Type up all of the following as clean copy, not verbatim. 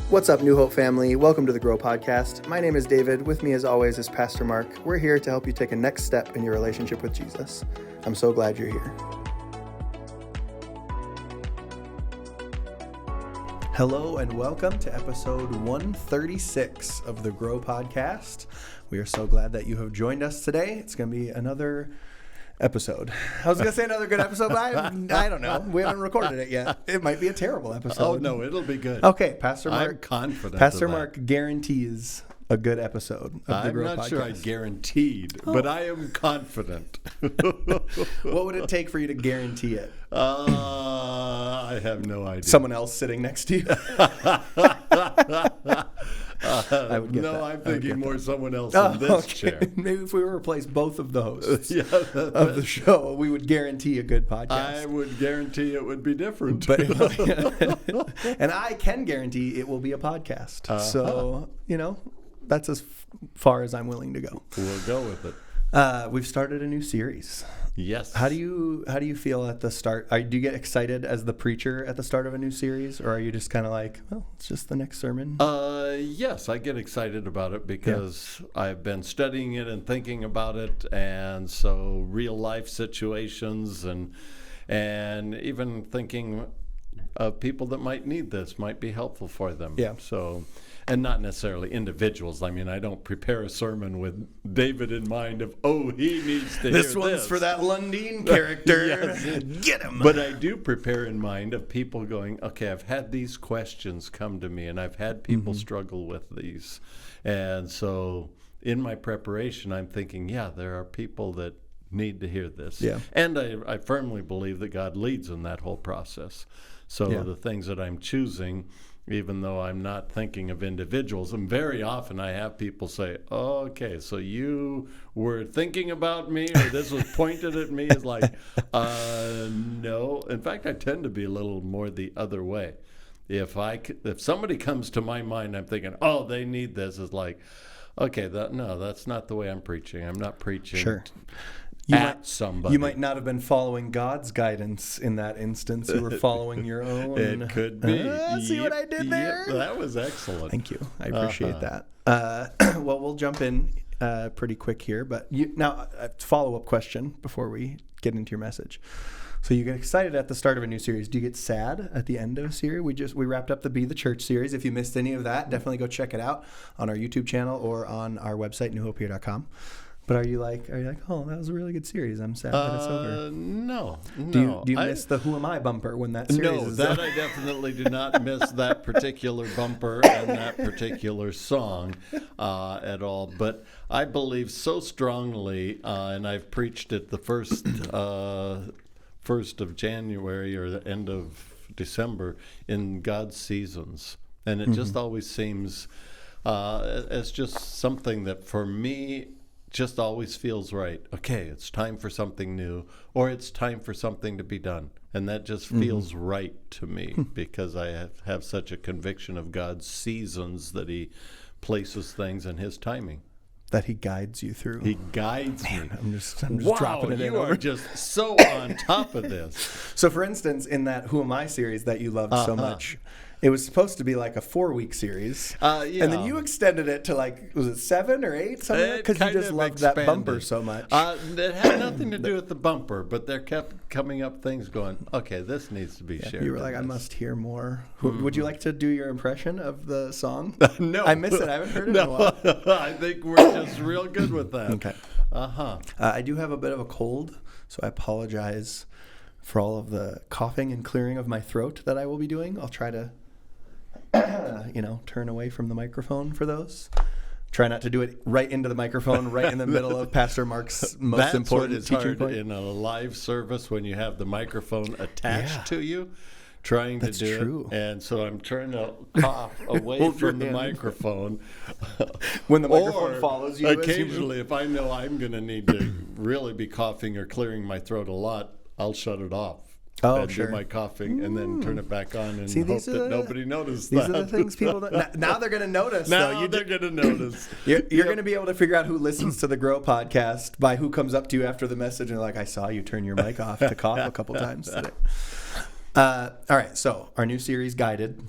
What's up, New Hope family? Welcome to the Grow Podcast. My name is David. With me, as always, is Pastor Mark. We're here to help you take a next step in your relationship with Jesus. I'm so glad you're here. Hello and welcome to episode 136 of the Grow Podcast. We are so glad that you have joined us today. It's going to be another episode. I was going to say another good episode, but I don't know. We haven't recorded it yet. It might be a terrible episode. Oh, no, it'll be good. Okay, Pastor Mark. I'm confident Pastor Mark guarantees a good episode of the Grow Podcast. I'm not sure I guaranteed, but I am confident. What would it take for you to guarantee it? I have no idea. Someone else sitting next to you? I would get that. I'm thinking more someone else in this chair. Maybe if we replace both of the hosts of the show, we would guarantee a good podcast. I would guarantee it would be different. But, and I can guarantee it will be a podcast. So, that's as far as I'm willing to go. We'll go with it. We've started a new series. Yes. How do you feel at the start? Do you get excited as the preacher at the start of a new series, or are you just kind of like, well, it's just the next sermon? Yes, I get excited about it because I've been studying it and thinking about it, and so real life situations and even thinking of people that might need this might be helpful for them. Yeah. So. And not necessarily individuals. I mean, I don't prepare a sermon with David in mind of, he needs to hear this. This one's for that Lundeen character. Yes. Get him. But I do prepare in mind of people going, okay, I've had these questions come to me, and I've had people struggle with these. And so in my preparation, I'm thinking, there are people that need to hear this. Yeah. And I firmly believe that God leads in that whole process. So the things that I'm choosing, even though I'm not thinking of individuals, and very often I have people say, okay, so you were thinking about me, or this was pointed at me. It's like, no. In fact, I tend to be a little more the other way. If somebody comes to my mind, I'm thinking, they need this. It's like, okay, that's not the way I'm preaching. I'm not preaching. Sure. Somebody. You might not have been following God's guidance in that instance. You were following your own. It could be. See what I did there? That was excellent. Thank you. I appreciate that. Well, we'll jump in pretty quick here. But now, a follow-up question before we get into your message. So you get excited at the start of a new series. Do you get sad at the end of a series? We wrapped up the Be the Church series. If you missed any of that, definitely go check it out on our YouTube channel or on our website, newhopehere.com. But are you like, that was a really good series. I'm sad that it's over. No. Do you miss the Who Am I bumper when that series is over? I definitely do not miss that particular bumper and that particular song at all. But I believe so strongly, and I've preached it the first of January or the end of December, in God's seasons. And it just always seems as just something that for me just always feels right. Okay, it's time for something new, or it's time for something to be done. And that just feels right to me because I have such a conviction of God's seasons, that he places things in his timing. That he guides you through. He guides me. I'm just dropping it in. You are just so on top of this. So, for instance, in that Who Am I series that you loved so much, it was supposed to be like a 4-week series. And then you extended it to was it 7 or 8? Something because you just loved that bumper so much. It had nothing to do with the bumper, but there kept coming up things going, okay, this needs to be shared. You were like, I must hear more. Would you like to do your impression of the song? No. I miss it. I haven't heard it in a while. I think we're just real good with that. Okay. I do have a bit of a cold, so I apologize for all of the coughing and clearing of my throat that I will be doing. I'll try to turn away from the microphone for those. Try not to do it right into the microphone, right in the middle of Pastor Mark's most important teaching point. In a live service when you have the microphone attached to you, trying to do true. It. And so I'm trying to cough away from the microphone. When the microphone follows you. Occasionally, if I know I'm going to need to really be coughing or clearing my throat a lot, I'll shut it off. And do my coughing and then turn it back on and hope that nobody noticed These are the things people don't. Now they're going to notice. Now they're going to notice. You're going to be able to figure out who listens to the Grow podcast by who comes up to you after the message and like, I saw you turn your mic off to cough a couple times today. All right, so our new series, Guided.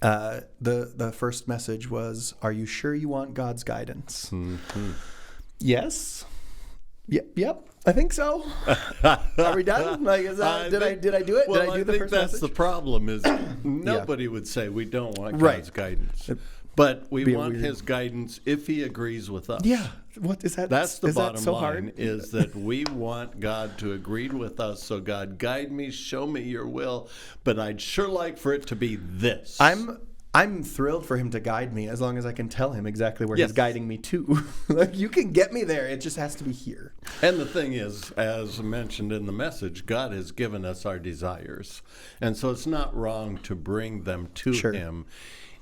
The first message was, "Are you sure you want God's guidance?" Mm-hmm. Yes. Yep. I think so. Are we done? Like, did I do it? Well, did I do the first that's message? the problem is nobody would say we don't want God's Right. guidance. But we want weird. his guidance if he agrees with us. Yeah. What is that? That's the is bottom that so line, hard? is that we want God to agree with us. So God, guide me, show me your will, but I'd sure like for it to be this. I'm thrilled for him to guide me as long as I can tell him exactly where Yes. he's guiding me to. Like, you can get me there. It just has to be here. And the thing is, as mentioned in the message, God has given us our desires. And so it's not wrong to bring them to Sure. him,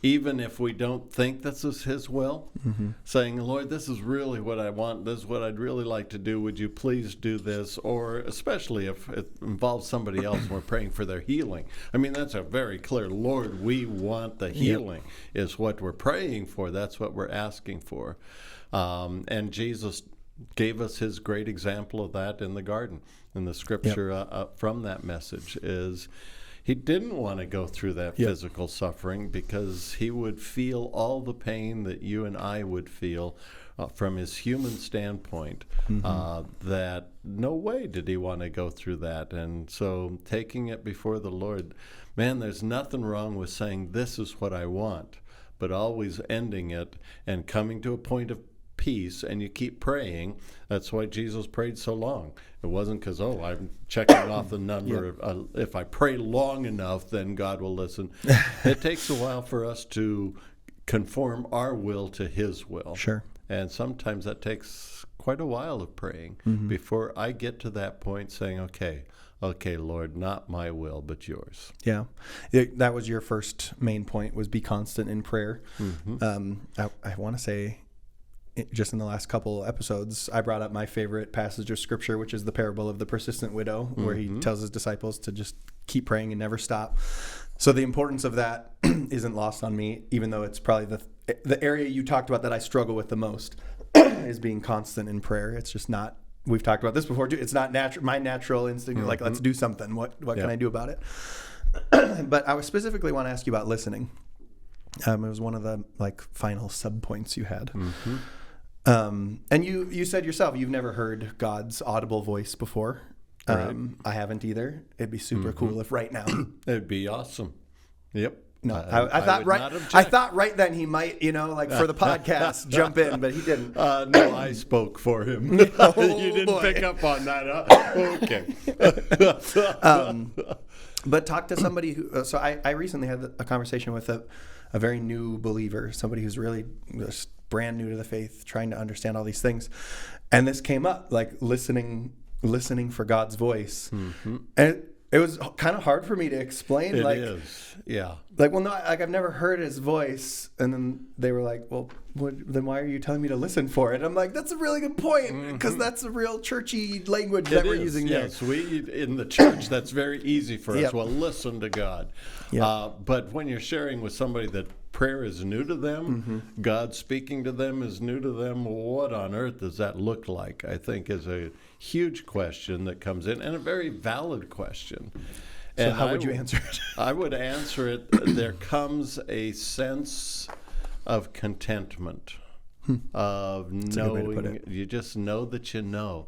even if we don't think this is his will. Mm-hmm. Saying, Lord, this is really what I want. This is what I'd really like to do. Would you please do this? Or especially if it involves somebody else and we're praying for their healing. I mean, that's a very clear, Lord, we want the healing is what we're praying for. That's what we're asking for. And Jesus gave us his great example of that in the garden. And the scripture from that message is, he didn't want to go through that physical suffering because he would feel all the pain that you and I would feel from his human standpoint. That no way did he want to go through that. And so taking it before the Lord, man, there's nothing wrong with saying this is what I want, but always ending it and coming to a point of peace, and you keep praying. That's why Jesus prayed so long. It wasn't because, I'm checking off the number. If I pray long enough, then God will listen. It takes a while for us to conform our will to his will. Sure. And sometimes that takes quite a while of praying before I get to that point saying, okay, Lord, not my will, but yours. Yeah. That was your first main point, was be constant in prayer. I want to say, just in the last couple episodes, I brought up my favorite passage of scripture, which is the parable of the persistent widow, where he tells his disciples to just keep praying and never stop. So the importance of that isn't lost on me, even though it's probably the area you talked about that I struggle with the most is being constant in prayer. It's just not, we've talked about this before too, it's not my natural instinct, like, let's do something. What can I do about it? But I would specifically want to ask you about listening. It was one of the final sub points you had. And you said yourself, you've never heard God's audible voice before. Right. I haven't either. It'd be super cool if right now. It'd be awesome. Yep. No, I thought right then he might, for the podcast, jump in, but he didn't. No, I spoke for him. You didn't pick up on that, huh? Okay. But talk to somebody who. So I recently had a conversation with a very new believer, somebody who's really just brand new to the faith, trying to understand all these things, and this came up, like listening for God's voice, and it was kind of hard for me to explain. It is, yeah. I've never heard his voice, and then they were like, "Well, then why are you telling me to listen for it?" I'm like, "That's a really good point, because that's a real churchy language that we're using there." Yes, we in the church, that's very easy for us. Yep. Well, listen to God. Yep. But when you're sharing with somebody that prayer is new to them, God speaking to them is new to them, what on earth does that look like? I think is a huge question that comes in, and a very valid question. So how would you answer it? I would answer it, there comes a sense of contentment, of knowing, you just know that you know.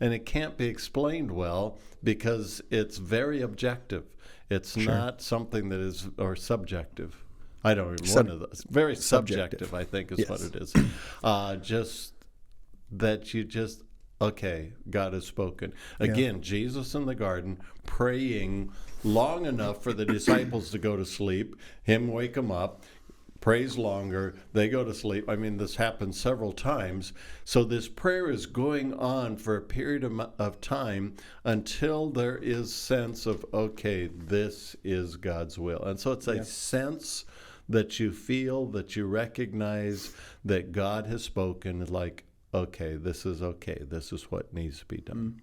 And it can't be explained well because it's very objective. It's not something that is, or subjective. I don't even one of those. Very subjective, I think, is what it is. Just that you just, okay, God has spoken. Again, Jesus in the garden praying long enough for the disciples to go to sleep, him wake them up, prays longer, they go to sleep. I mean, this happens several times. So this prayer is going on for a period of time until there is sense of, okay, this is God's will. And so it's a sense that you feel, that you recognize that God has spoken, like, okay, this is what needs to be done.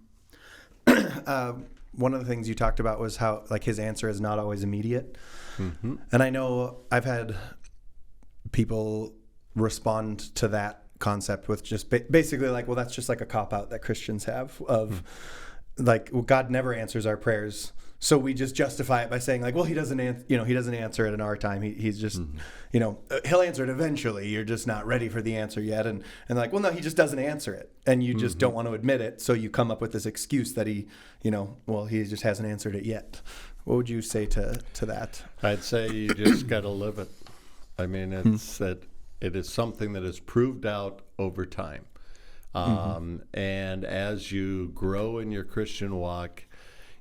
One of the things you talked about was how, his answer is not always immediate. And I know I've had people respond to that concept with just basically well, that's just like a cop-out that Christians have of, God never answers our prayers So we just justify it by saying like, well, he doesn't answer it in our time. He's just, he'll answer it eventually. You're just not ready for the answer yet. And like, well, no, he just doesn't answer it. And you just don't want to admit it. So you come up with this excuse that he just hasn't answered it yet. What would you say to that? I'd say you just got to live it. I mean, it is something that is proved out over time. And as you grow in your Christian walk,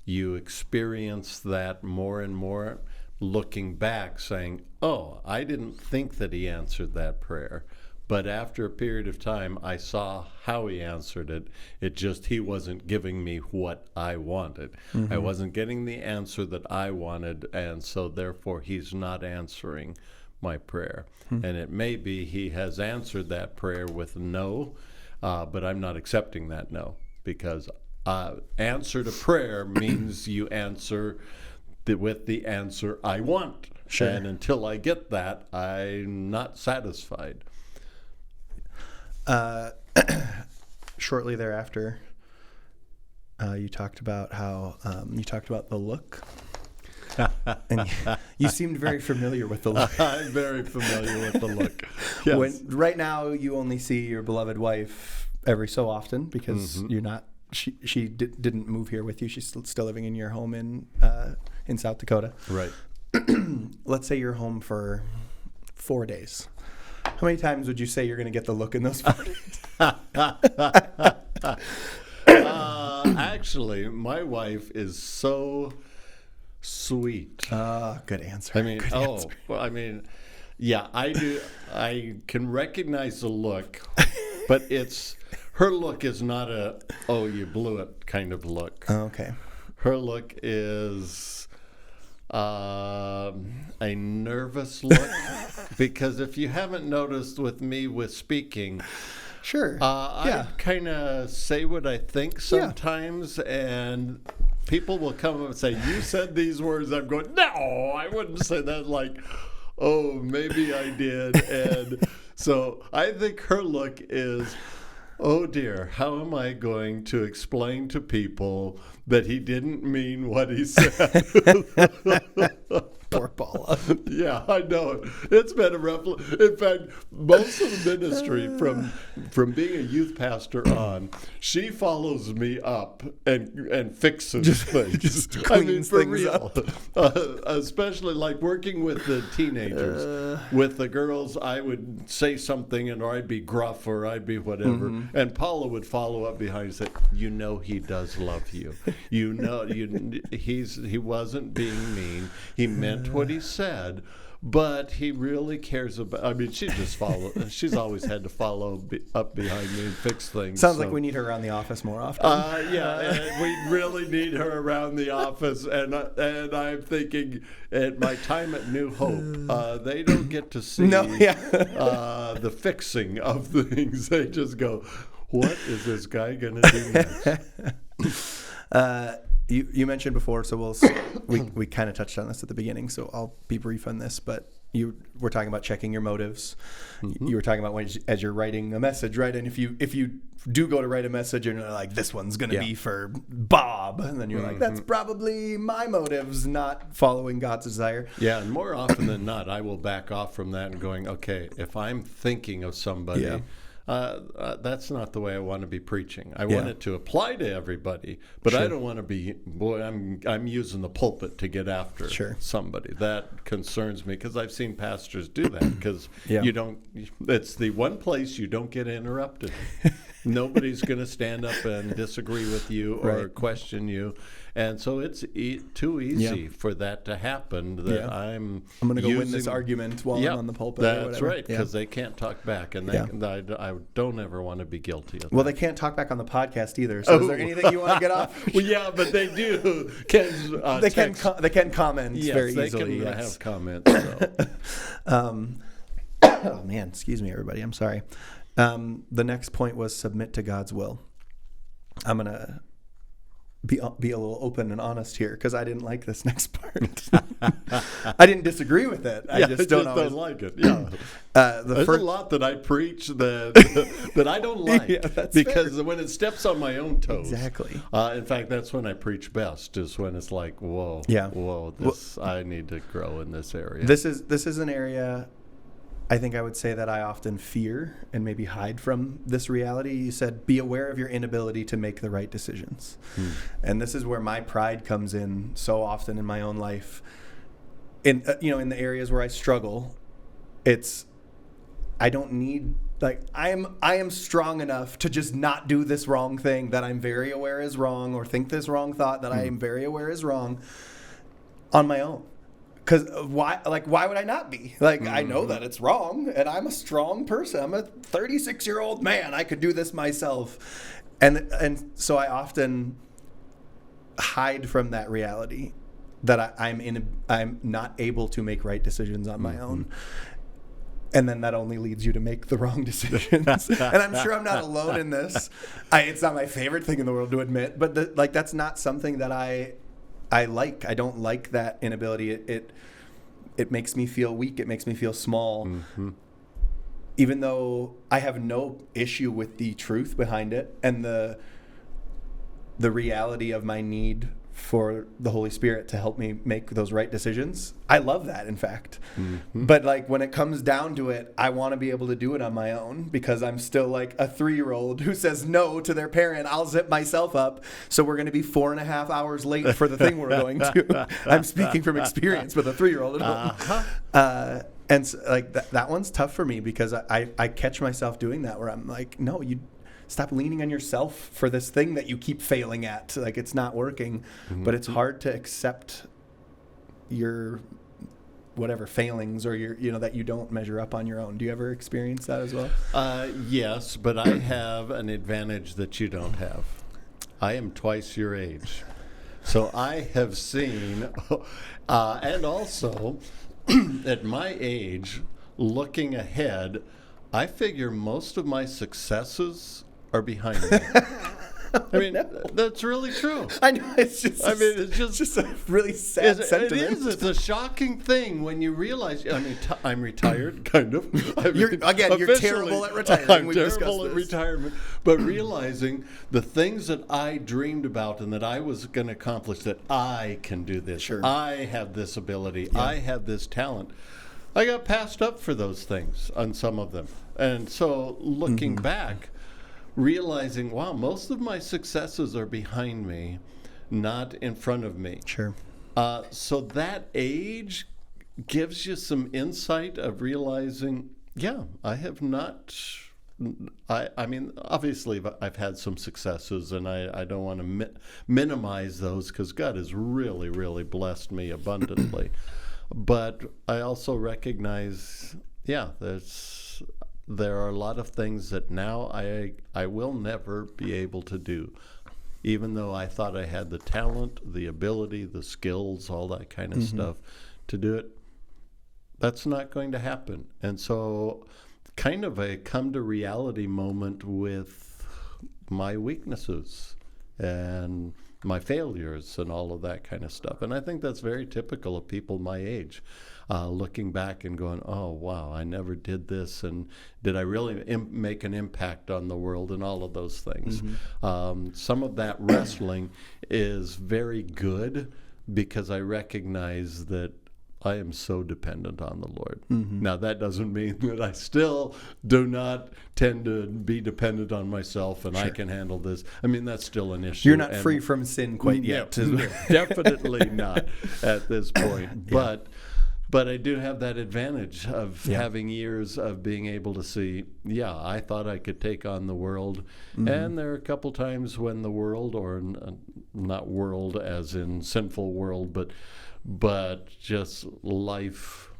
you experience that more and more, looking back saying, oh, I didn't think that he answered that prayer. But after a period of time, I saw how he answered it. He wasn't giving me what I wanted. I wasn't getting the answer that I wanted, and so therefore he's not answering my prayer. And it may be he has answered that prayer with no, but I'm not accepting that no, because answer to prayer means you answer with the answer I want. Sure. And until I get that, I'm not satisfied. Shortly thereafter, you talked about the look. And you seemed very familiar with the look. I'm very familiar with the look. Yes. Right now, you only see your beloved wife every so often because you're not. She didn't move here with you. She's still living in your home in South Dakota. Right. Let's say you're home for 4 days. How many times would you say you're going to get the look in those 4 days? Actually, my wife is so sweet. Good answer. Yeah, I do. I can recognize the look, but her look is not a, oh, you blew it kind of look. Okay. Her look is a nervous look, because if you haven't noticed with me with speaking, sure, I kind of say what I think sometimes, and people will come up and say, you said these words. I'm going, no, I wouldn't say that. Like, oh, maybe I did. And so I think her look is, oh dear, how am I going to explain to people that he didn't mean what he said? Poor Paula. Yeah, I know. It's been a rough. In fact, most of the ministry from being a youth pastor on, she follows me up and fixes things. Just cleans for things real. Especially like working with the teenagers. With the girls, I would say something, or I'd be gruff, or I'd be whatever, and Paula would follow up behind and say, "You know, he does love you. You know, he wasn't being mean. He meant what he said, but he really cares about." I mean, she's always had to follow up behind me and fix things. Sounds like we need her around the office more often. And we really need her around the office. And I'm thinking, at my time at New Hope, they don't get to see the fixing of things. They just go, what is this guy going to do next? You mentioned before, so we kind of touched on this at the beginning, so I'll be brief on this, but you were talking about checking your motives. You were talking about as you're writing a message, right? And if you do go to write a message and you're like, this one's going to be for Bob, and then you're like, that's probably my motives, not following God's desire. Yeah, and more often than not, I will back off from that and going, okay, if I'm thinking of somebody, that's not the way I want to be preaching. I want it to apply to everybody, but I don't want to be, I'm using the pulpit to get after somebody. That concerns me, because I've seen pastors do that, because it's the one place you don't get interrupted. Nobody's going to stand up and disagree with you or question you. And so it's too easy for that to happen, that I'm going to go win this argument while I'm on the pulpit. That's right, because they can't talk back, and I don't ever want to be guilty of that. Well, they can't talk back on the podcast either, so is there anything you want to get off? Well, yeah, but they do. They can comment very easily. They can have comments. So. Oh, man, excuse me, everybody. I'm sorry. The next point was submit to God's will. I'm going to be a little open and honest here, because I didn't like this next part. I didn't disagree with it. I just don't like it. Yeah. There's a lot that I preach that that I don't like, because when it steps on my own toes. Exactly. In fact, that's when I preach best, is when it's like, whoa, I need to grow in this area. This is an area I think I would say that I often fear and maybe hide from this reality. You said, be aware of your inability to make the right decisions. And this is where my pride comes in so often in my own life. In the areas where I struggle, I don't need, like, I am strong enough to just not do this wrong thing that I'm very aware is wrong, or think this wrong thought that I am very aware is wrong, on my own. Because why would I not be? Like, I know that it's wrong, and I'm a strong person. I'm a 36-year-old man. I could do this myself. And so I often hide from that reality, that I'm not able to make right decisions on my own. And then that only leads you to make the wrong decisions. And I'm sure I'm not alone in this. It's not my favorite thing in the world to admit, but that's not something that I like. I don't like that inability. It makes me feel weak. It makes me feel small. Even though I have no issue with the truth behind it and the reality of my need for the Holy Spirit to help me make those right decisions. I love that, in fact. But like, when it comes down to it, I want to be able to do it on my own, because I'm still like a 3-year-old who says no to their parent. I'll zip myself up, so we're going to be 4.5 hours late for the thing we're going to. I'm speaking from experience with a 3-year-old at home. And so, like, that one's tough for me, because I catch myself doing that, where I'm like, no, you stop leaning on yourself for this thing that you keep failing at. Like, it's not working. But it's hard to accept your whatever failings, or your that you don't measure up on your own. Do you ever experience that as well? Yes, but I have an advantage that you don't have. I am twice your age. So I have seen, and also at my age, looking ahead, I figure most of my successes are behind me. I mean, that's really true. I know. It's just a really sad sentiment. It is. It's a shocking thing when you realize. I mean, I'm retired, kind of. You're terrible at retiring. I'm terrible at retirement. But realizing the things that I dreamed about and that I was going to accomplish, that I can do this. Sure. I have this ability. Yeah. I have this talent. I got passed up for those things on some of them. And so looking back, realizing, wow, most of my successes are behind me, not in front of me. Sure. So that age gives you some insight of realizing, I have not. I mean, obviously, I've had some successes, and I don't want to minimize those, because God has really, really blessed me abundantly. But I also recognize, there are a lot of things that now I will never be able to do, even though I thought I had the talent, the ability, the skills, all that kind of stuff to do it. That's not going to happen. And so kind of a come to reality moment with my weaknesses and my failures and all of that kind of stuff. And I think that's very typical of people my age, looking back and going, oh, wow, I never did this. And did I really make an impact on the world, and all of those things? Some of that wrestling is very good, because I recognize that I am so dependent on the Lord. Now, that doesn't mean that I still do not tend to be dependent on myself and I can handle this. I mean, that's still an issue. You're not free from sin quite yet. Definitely not at this point. But I do have that advantage of having years of being able to see, I thought I could take on the world. And there are a couple times when the world, or not world as in sinful world, but just life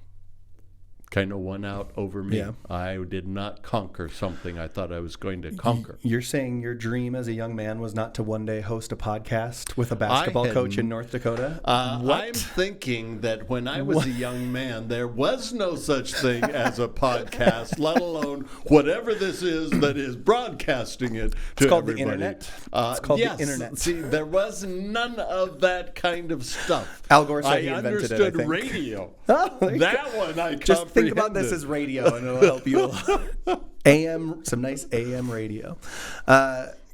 kind of won out over me. Yeah. I did not conquer something I thought I was going to conquer. You're saying your dream as a young man was not to one day host a podcast with a basketball coach in North Dakota? I'm thinking that when I was a young man, there was no such thing as a podcast, let alone whatever this is that is broadcasting it to It's called everybody. the internet. It's called the internet. See, there was none of that kind of stuff. Al Gore said he invented it, I understood think. radio. Oh, That one I just think about this as radio, and it'll help you a lot. Some nice AM radio.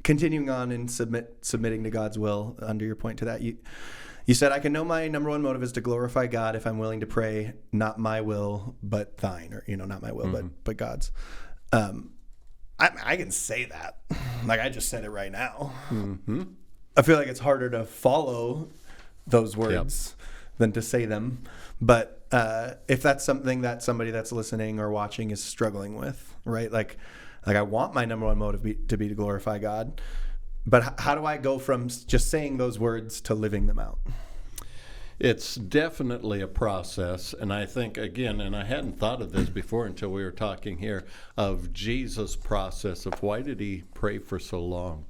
Continuing on in submitting to God's will. Under your point to that, you said, I can know my number one motive is to glorify God if I'm willing to pray, not my will, but thine, or not my will, but God's. I can say that, like I just said it right now. Mm-hmm. I feel like it's harder to follow those words than to say them. But if that's something that somebody that's listening or watching is struggling with, right? Like I want my number one motive to be to glorify God. But how do I go from just saying those words to living them out? It's definitely a process. And I think, again, and I hadn't thought of this before until we were talking here, of Jesus' process of why did he pray for so long?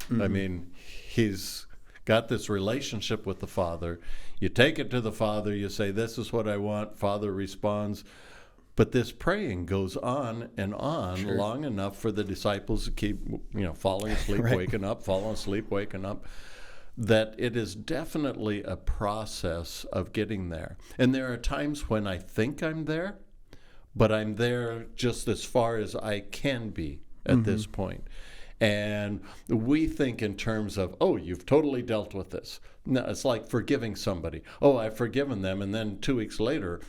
Mm-hmm. I mean, he's got this relationship with the Father. You take it to the Father, you say, this is what I want. Father responds. But this praying goes on and on long enough for the disciples to keep, falling asleep, waking up, falling asleep, waking up, that it is definitely a process of getting there. And there are times when I think I'm there, but I'm there just as far as I can be at this point. And we think in terms of, oh, you've totally dealt with this. No, it's like forgiving somebody. Oh, I've forgiven them. And then 2 weeks later,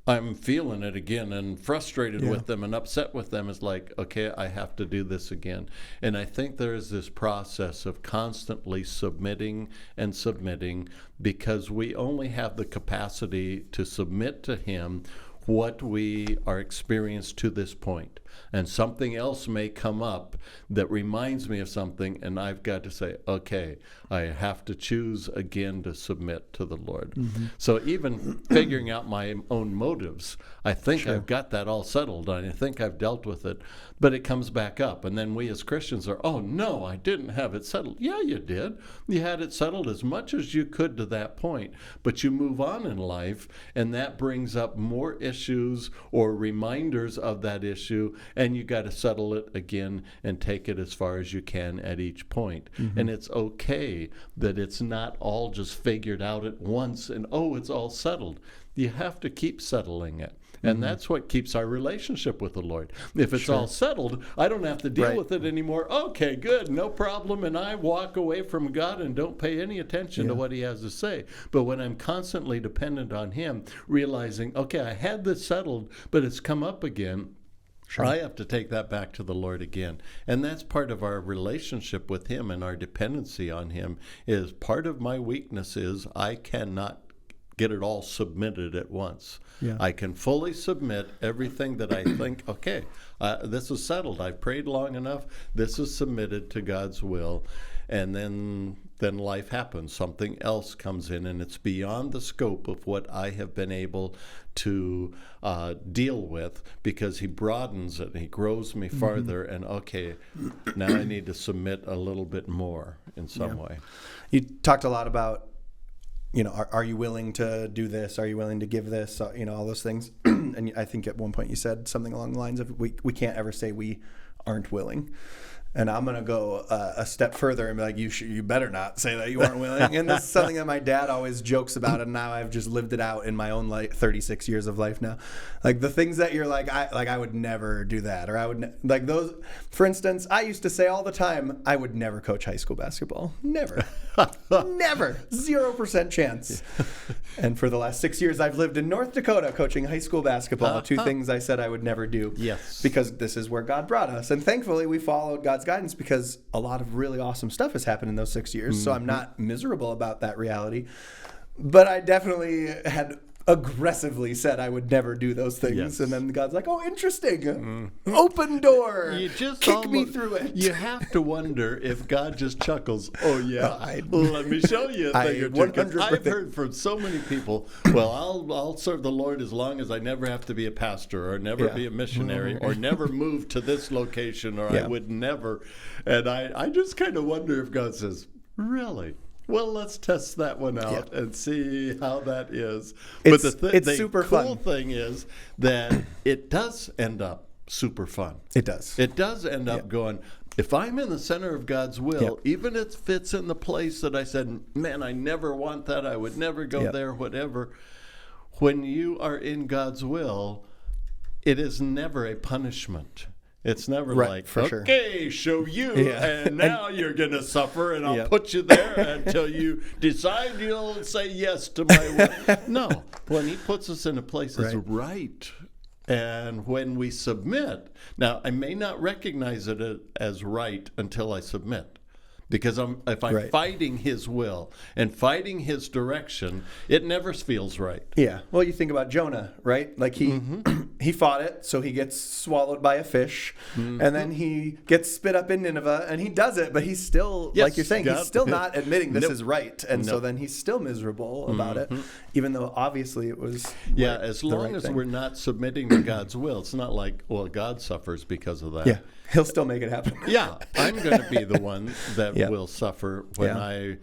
I'm feeling it again and frustrated with them and upset with them. It's like, okay, I have to do this again. And I think there is this process of constantly submitting and submitting, because we only have the capacity to submit to him what we are experienced to this point. And something else may come up that reminds me of something, and I've got to say, okay, I have to choose again to submit to the Lord. Mm-hmm. So even figuring out my own motives, I think I've got that all settled, and I think I've dealt with it, but it comes back up. And then we as Christians are, oh, no, I didn't have it settled. Yeah, you did. You had it settled as much as you could to that point, but you move on in life, and that brings up more issues or reminders of that issue, and you got to settle it again and take it as far as you can at each point. Mm-hmm. And it's okay that it's not all just figured out at once and, oh, it's all settled. You have to keep settling it. And that's what keeps our relationship with the Lord. If it's all settled, I don't have to deal with it anymore. Okay, good, no problem. And I walk away from God and don't pay any attention to what he has to say. But when I'm constantly dependent on him, realizing, okay, I had this settled, but it's come up again, I have to take that back to the Lord again. And that's part of our relationship with him, and our dependency on him is part of my weakness is I cannot get it all submitted at once. Yeah. I can fully submit everything that I think, okay, this is settled. I've prayed long enough. This is submitted to God's will. And then life happens. Something else comes in, and it's beyond the scope of what I have been able to deal with, because he broadens it and he grows me farther. And okay, now I need to submit a little bit more in some way. You talked a lot about, are you willing to do this? Are you willing to give this? All those things. And I think at one point you said something along the lines of, we can't ever say we aren't willing. And I'm going to go a step further and be like, you better not say that you aren't willing. And this is something that my dad always jokes about, and now I've just lived it out in my own 36 years of life now. Like the things that you're like, I would never do that, or I would like those. For instance, I used to say all the time, I would never coach high school basketball. Never. Never. 0% chance. And for the last 6 years, I've lived in North Dakota coaching high school basketball. Two things I said I would never do. Yes. Because this is where God brought us. And thankfully, we followed God's guidance, because a lot of really awesome stuff has happened in those 6 years. So I'm not miserable about that reality. But I definitely had aggressively said I would never do those things. Yes. And then God's like, oh, interesting. Open door. You just kick me through it. You have to wonder if God just chuckles, oh yeah, let me show you a thing or two. 'Cause I've heard from so many people, well, I'll serve the Lord as long as I never have to be a pastor or never be a missionary or never move to this location or I would never. And I just kind of wonder if God says, really? Well, let's test that one out and see how that is. It's The super cool fun. thing is that it does end up super fun. It does. It does end up going, if I'm in the center of God's will, even if it's in the place that I said, man, I never want that, I would never go there, whatever. When you are in God's will, it is never a punishment. It's never like, okay, show you, and now you're going to suffer, and I'll put you there until you decide you'll say yes to my will. No, when he puts us in a place that's right, and when we submit, now I may not recognize it as right until I submit. Because if I'm fighting his will and fighting his direction, it never feels right. Yeah. Well, you think about Jonah, right? Like he fought it, so he gets swallowed by a fish, and then he gets spit up in Nineveh, and he does it, but he's still, like you're saying, he's still not admitting this is right, and so then he's still miserable about it, even though obviously it was as long as we're not submitting to God's will, it's not like, well, God suffers because of that. Yeah. He'll still make it happen. I'm going to be the one that will suffer when I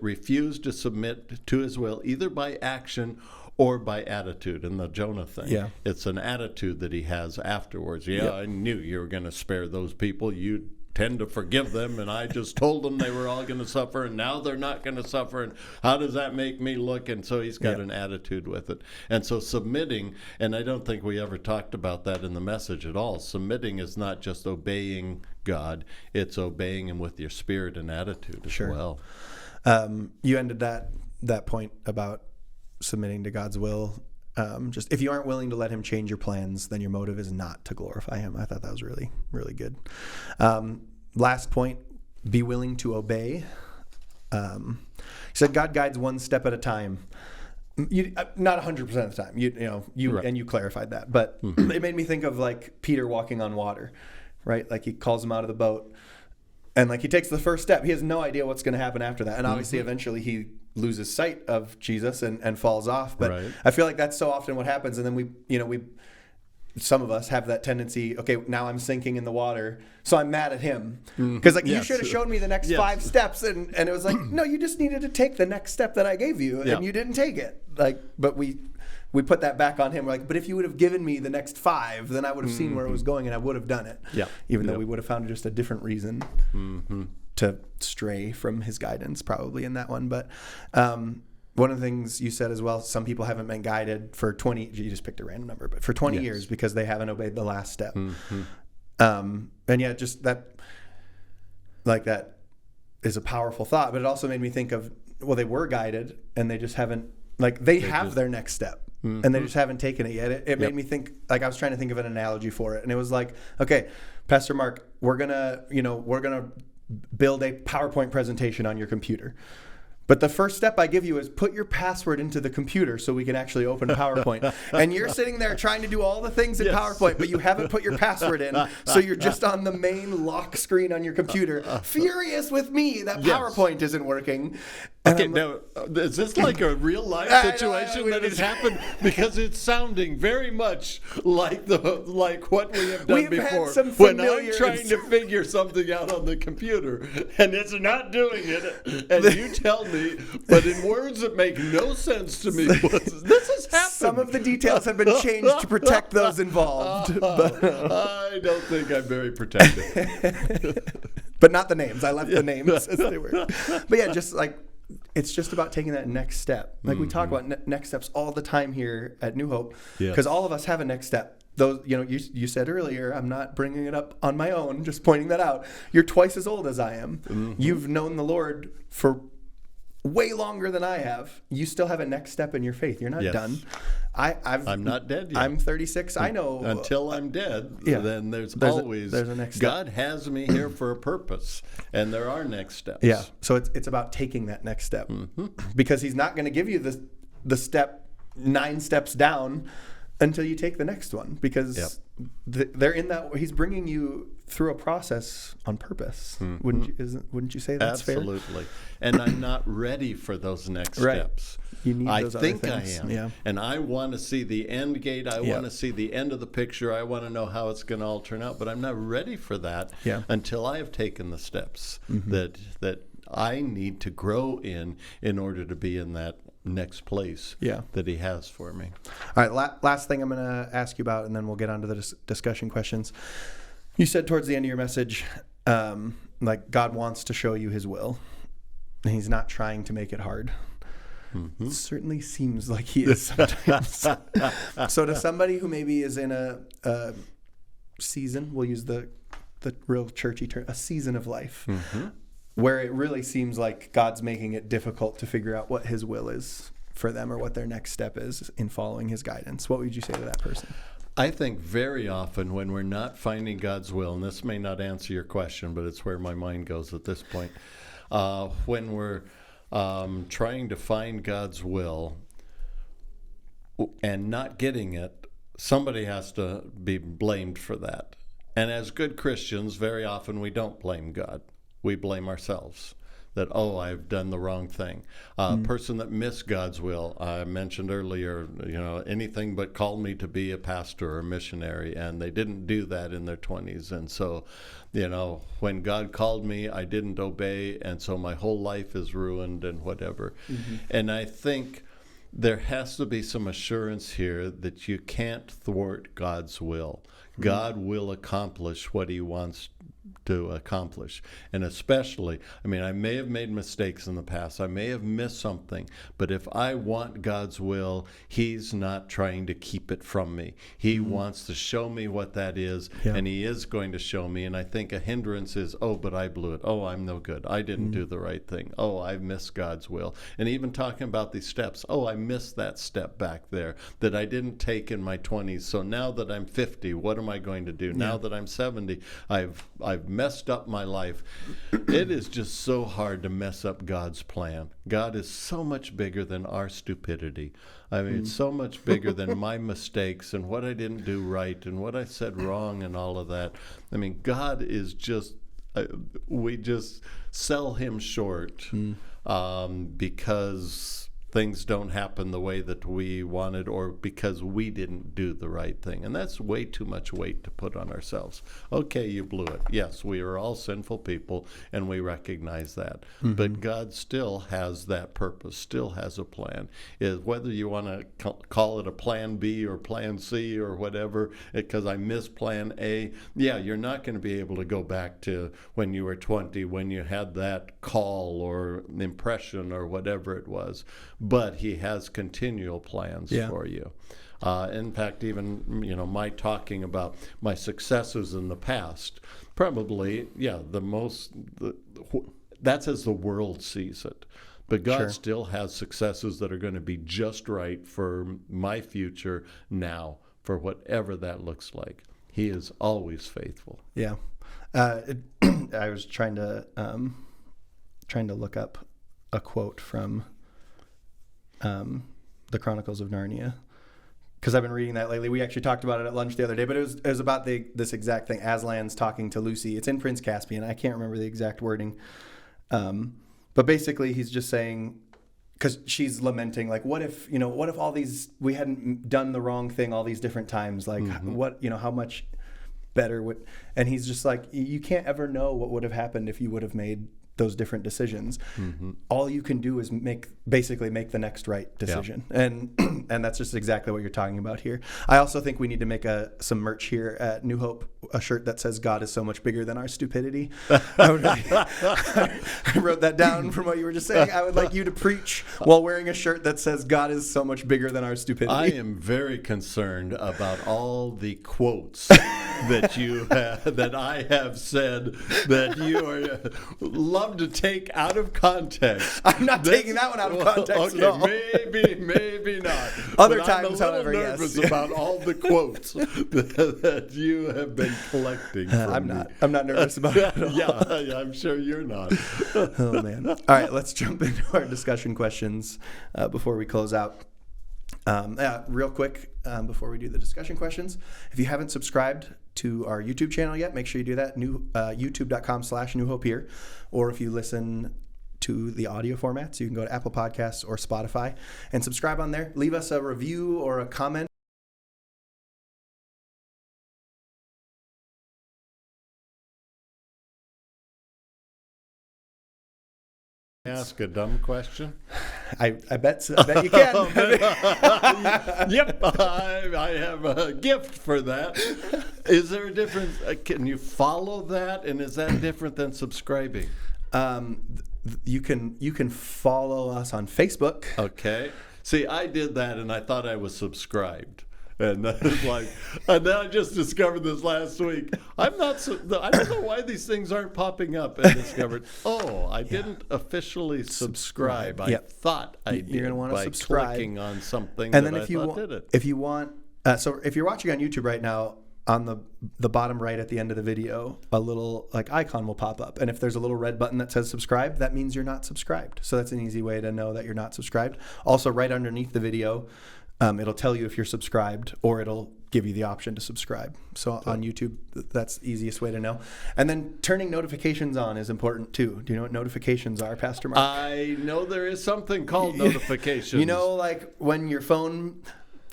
refuse to submit to his will, either by action or by attitude. In the Jonah thing, it's an attitude that he has afterwards. I knew you were going to spare those people. You tend to forgive them, and I just told them they were all going to suffer, and now they're not going to suffer, and how does that make me look? And so he's got an attitude with it. And so submitting, and I don't think we ever talked about that in the message at all, submitting is not just obeying God, it's obeying him with your spirit and attitude as well. You ended that point about submitting to God's will. Just if you aren't willing to let him change your plans, then your motive is not to glorify him. I thought that was really, really good. Last point, be willing to obey. He said God guides one step at a time. Not 100% of the time, and you clarified that, but it made me think of like Peter walking on water, right? Like he calls him out of the boat, and like he takes the first step. He has no idea what's going to happen after that, and obviously eventually he loses sight of Jesus and falls off. But I feel like that's so often what happens, and then we some of us have that tendency. Okay, now I'm sinking in the water, so I'm mad at him because you should have shown me the next 5 steps, and it was like, no, you just needed to take the next step that I gave you, and you didn't take it. Like, but we put that back on him. We're like, but if you would have given me the next 5, then I would have seen where it was going, and I would have done it. Even though we would have found just a different reason to stray from his guidance, probably in that one. But one of the things you said as well, some people haven't been guided for 20, you just picked a random number, but for 20 years because they haven't obeyed the last step. And just that, like that is a powerful thought, but it also made me think of, well, they were guided and they just haven't, like they have their next step. And they just haven't taken it yet. It made me think, like I was trying to think of an analogy for it. And it was like, okay, Pastor Mark, we're going to build a PowerPoint presentation on your computer. But the first step I give you is put your password into the computer so we can actually open PowerPoint. And you're sitting there trying to do all the things in PowerPoint, but you haven't put your password in. So you're just on the main lock screen on your computer, furious with me that PowerPoint isn't working. Okay, now, is this like a real life situation that has happened? Because it's sounding very much like what we have done before. When I'm trying to figure something out on the computer and it's not doing it, and you tell me, but in words that make no sense to me, this has happened. Some of the details have been changed to protect those involved. But, I don't think I'm very protective. But not the names. I left the names as they were. But yeah, just like, it's just about taking that next step. Like we talk about next steps all the time here at New Hope, because all of us have a next step. Those, you said earlier, I'm not bringing it up on my own, just pointing that out. You're twice as old as I am. You've known the Lord for way longer than I have. You still have a next step in your faith. You're not done. I'm not dead yet. I'm 36. I know. Until I'm dead, then there's always a next step. God has me here for a purpose, and there are next steps. Yeah. So it's about taking that next step, because He's not going to give you the step 9 steps down until you take the next one, because they're in that. He's bringing you through a process on purpose. Wouldn't you say that's Absolutely. fair? Absolutely. And I'm not ready for those next steps. You need those I think other I things. am. Yeah. And I want to see the end gate. I want to see the end of the picture. I want to know how it's going to all turn out. But I'm not ready for that until I have taken the steps that I need to grow in order to be in that next place that he has for me. All right, last thing I'm going to ask you about, and then we'll get on to the discussion questions. You said towards the end of your message, like God wants to show you his will, and he's not trying to make it hard. It certainly seems like he is sometimes. So to somebody who maybe is in a season, we'll use the real churchy term, a season of life, where it really seems like God's making it difficult to figure out what his will is for them or what their next step is in following his guidance, what would you say to that person? I think very often when we're not finding God's will, and this may not answer your question, but it's where my mind goes at this point, when we're trying to find God's will and not getting it, somebody has to be blamed for that. And as good Christians, very often we don't blame God. We blame ourselves. That, I've done the wrong thing. A person that missed God's will, I mentioned earlier, anything but called me to be a pastor or a missionary, and they didn't do that in their 20s. And so, when God called me, I didn't obey, and so my whole life is ruined and whatever. And I think there has to be some assurance here that you can't thwart God's will. God will accomplish what he wants to accomplish. And especially, I may have made mistakes in the past. I may have missed something. But if I want God's will, he's not trying to keep it from me. He wants to show me what that is, and he is going to show me. And I think a hindrance is, but I blew it. I'm no good. I didn't do the right thing. I've missed God's will. And even talking about these steps, I missed that step back there that I didn't take in my 20s. So now that I'm 50, what am I going to do? Now that I'm 70, I've messed up my life. It is just so hard to mess up God's plan. God is so much bigger than our stupidity. It's so much bigger than my mistakes and what I didn't do right and what I said wrong and all of that. God is just, we just sell him short because things don't happen the way that we wanted, or because we didn't do the right thing. And that's way too much weight to put on ourselves. Okay, you blew it. Yes, we are all sinful people, and we recognize that. But God still has that purpose, still has a plan. Whether you want to call it a plan B or plan C or whatever, because I missed plan A, you're not going to be able to go back to when you were 20, when you had that call or impression or whatever it was. But he has continual plans for you. In fact, even, my talking about my successes in the past, probably, that's as the world sees it. But God still has successes that are going to be just right for my future now, for whatever that looks like. He is always faithful. Yeah. I was trying to look up a quote from the Chronicles of Narnia, because I've been reading that lately. We actually talked about it at lunch the other day, but it was about this exact thing. Aslan's talking to Lucy. It's in Prince Caspian. I can't remember the exact wording, but basically he's just saying, because she's lamenting, like, what if all these, we hadn't done the wrong thing all these different times, like how much better would, and he's just like, you can't ever know what would have happened if you would have made those different decisions. All you can do is basically make the next right decision. And that's just exactly what you're talking about here. I also think we need to make some merch here at New Hope, a shirt that says God is so much bigger than our stupidity. I wrote that down from what you were just saying. I would like you to preach while wearing a shirt that says God is so much bigger than our stupidity. I am very concerned about all the quotes that I have said that you are love to take out of context. I'm not taking that one out of context at all. Maybe not. Other but times, however, yes. I'm nervous about all the quotes that you have been collecting from me. I'm not nervous about it at all. Yeah, I'm sure you're not. Oh, man. All right, let's jump into our discussion questions before we close out. Real quick, before we do the discussion questions, if you haven't subscribed to our YouTube channel yet, make sure you do that. YouTube.com/New Hope Here. Or if you listen to the audio formats, you can go to Apple Podcasts or Spotify and subscribe on there. Leave us a review or a comment. Ask a dumb question? I bet you can. Yep, I have a gift for that. Is there a difference? Can you follow that? And is that different than subscribing? You can follow us on Facebook. Okay. See, I did that and I thought I was subscribed. And I was like, and then I just discovered this last week. I don't know why these things aren't popping up. And discovered, I didn't officially subscribe. I thought I did. You're gonna want to by subscribe, clicking on something. And that then if you did it. If you want, so if you're watching on YouTube right now, on the bottom right at the end of the video, a little icon will pop up, and if there's a little red button that says subscribe, that means you're not subscribed. So that's an easy way to know that you're not subscribed. Also, right underneath the video, it'll tell you if you're subscribed, or it'll give you the option to subscribe. So on YouTube, that's the easiest way to know. And then turning notifications on is important too. Do you know what notifications are, Pastor Mark? I know there is something called notifications. You know, like when your phone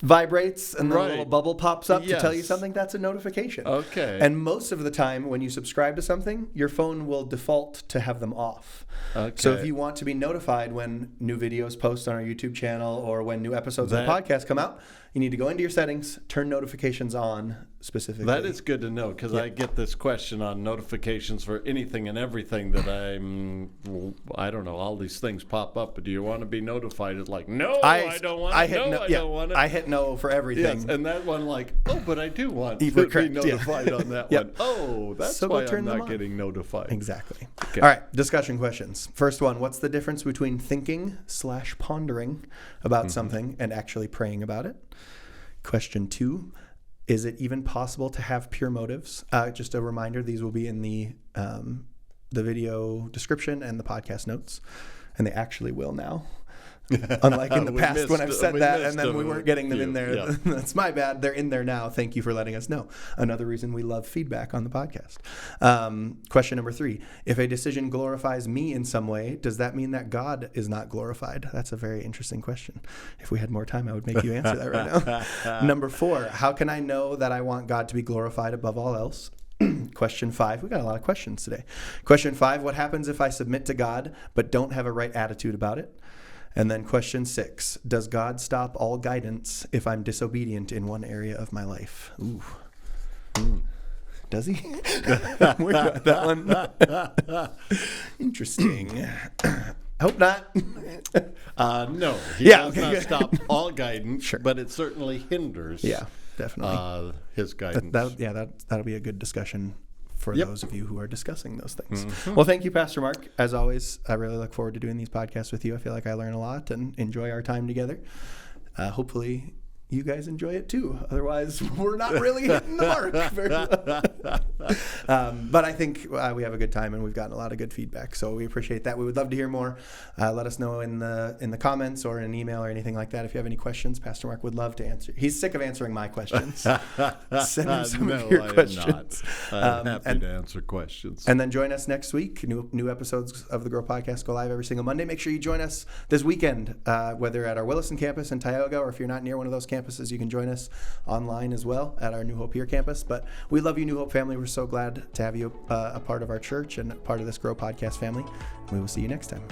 vibrates and the little bubble pops up to tell you something, that's a notification. Okay. And most of the time when you subscribe to something, your phone will default to have them off. Okay. So if you want to be notified when new videos post on our YouTube channel or when new episodes of the podcast come out, you need to go into your settings, turn notifications on specifically. That is good to know, because I get this question on notifications for anything and everything that I don't know, all these things pop up, but do you want to be notified? It's like, no, I don't want it. I don't want it. I hit no for everything. Yes, and that one but I do want to be notified on that one. Oh, that's why I'm not getting notified. Exactly. Okay. All right, discussion questions. First one, what's the difference between thinking/pondering about something and actually praying about it? Question 2, is it even possible to have pure motives? Just a reminder, these will be in the video description and the podcast notes, and they actually will now. Unlike in the past when I've said that and then we weren't getting them in there. Yeah. That's my bad. They're in there now. Thank you for letting us know. Another reason we love feedback on the podcast. Question number 3. If a decision glorifies me in some way, does that mean that God is not glorified? That's a very interesting question. If we had more time, I would make you answer that right now. Number 4. How can I know that I want God to be glorified above all else? Question 5. We got a lot of questions today. Question 5. What happens if I submit to God but don't have a right attitude about it? And then question 6, does God stop all guidance if I'm disobedient in one area of my life? Ooh. Does he? We got that one. Interesting. Hope not. No, he does not stop all guidance, but it certainly hinders definitely. His guidance. That'll be a good discussion for those of you who are discussing those things. Mm-hmm. Well, thank you, Pastor Mark. As always, I really look forward to doing these podcasts with you. I feel like I learn a lot and enjoy our time together. Hopefully you guys enjoy it too. Otherwise, we're not really hitting the mark very well. But I think we have a good time and we've gotten a lot of good feedback. So we appreciate that. We would love to hear more. Let us know in the comments or in an email or anything like that. If you have any questions, Pastor Mark would love to answer. He's sick of answering my questions. Send him some of your questions. I'm happy to answer questions. And then join us next week. New episodes of the Grow Podcast go live every single Monday. Make sure you join us this weekend, whether at our Williston campus in Tioga or if you're not near one of those campuses, you can join us online as well at our New Hope Here campus. But we love you, New Hope family. We're so glad to have you a part of our church and part of this Grow Podcast family. We will see you next time.